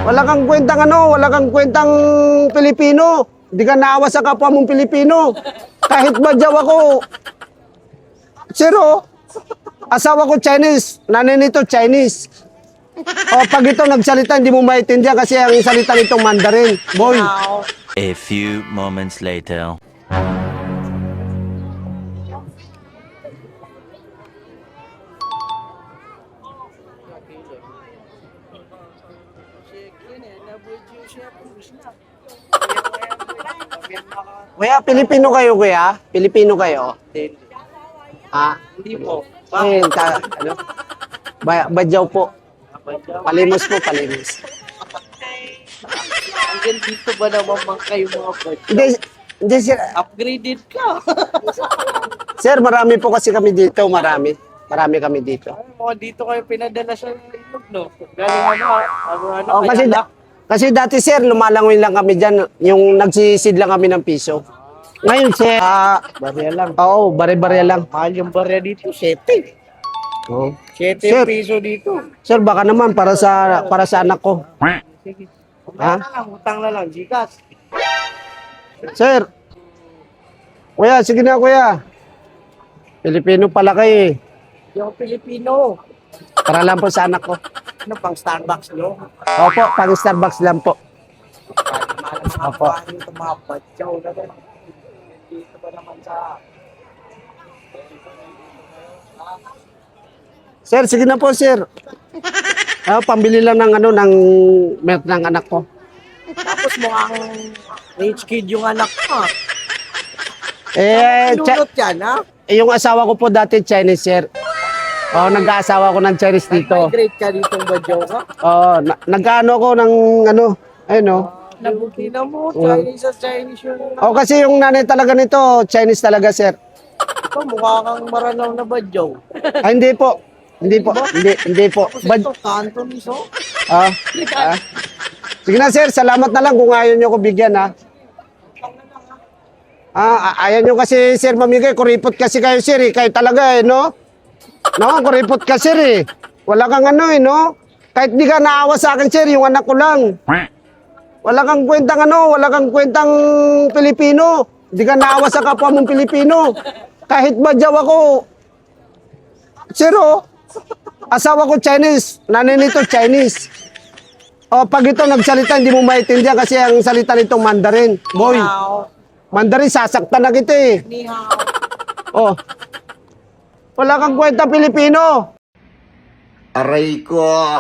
Wala kang kwentang wala kang kwentang Pilipino. Hindi ka naawa sa kapwa mong Pilipino. Kahit badyaw ako. Siro, asawa ko Chinese, nanay nito Chinese. O pag ito nagsalita, hindi mo maintindihan kasi ang salita nitong Mandarin. Boy. A few moments later. Kuya, Pilipino kayo, kuya? Pilipino kayo? Ah, Hindi po. ano? Badyaw po. Palimos po, palimos. Hanggang dito ba naman kayo mga bad? Hindi, sir. Upgraded ka. Sir, marami po kasi kami dito, marami. Marami kami dito. Ay, mga dito kayo pinadala sa ilog, no? Galing Oh, kay anak. kasi dati, sir, lumalangoy lang kami dyan. Yung nagsisid lang kami ng piso. Ngayon, sir, Barya lang. oo, bare-bare lang. Mahal yung barya dito, 7. Oh. 7 Sir. yung piso dito. Sir, baka naman para sa anak ko. Sige. Ha? Utang na lang, Gcash. Sir. Kuya, sige na, kuya. Pilipino pala kayo eh. Yung Pilipino. Para lang po sa anak ko. Ano pang Starbucks, no? Opo, pang Starbucks lang po. Opo. Ito mga badyaw na ba? Dito ba naman sa... Sir, sige na po, sir. Pambili lang ng ng milk ng anak ko. Tapos mukhang rich kid yung anak mo. Cha- Pinulot yan, ha? yung asawa ko po dati Chinese, sir. Oh, nag-aasawa ko ng Chinese dito. Migrate ka ditong badyaw ka? Oh, nag-ano ko ng ayun oh. Nabuti na mo, Chinese sa Chinese yun. Oh, kasi yung nanay talaga nito, Chinese talaga, sir. Ito, mukha kang maranaw na badyaw. Ah, hindi po. Hindi po. Hindi po. Tapos ito, Cantonese, oh. Ah, ah. Sige na, sir. Salamat na lang kung ayaw nyo ko bigyan, ha. Ayaw nyo kasi, sir, mamigay. Kuripot kasi kayo, sir, eh. Kayo talaga, eh, no? No, kuripot ka, sir, eh. Wala kang no? Kahit di ka naawa sa akin, sir, yung anak ko lang. Wala kang kwentang wala kang kwentang Pilipino. Di ka naawa sa kapwa mong Pilipino. Kahit badyaw ako. Sir, asawa ko Chinese, nanay nito Chinese. O pag ito nagsalita, hindi mo maintindihan kasi ang salita nitong Mandarin. Boy, Mandarin, sasaktan na kita eh. Ni hao. Oh. Wala kang kwenta Pilipino. Aray ko.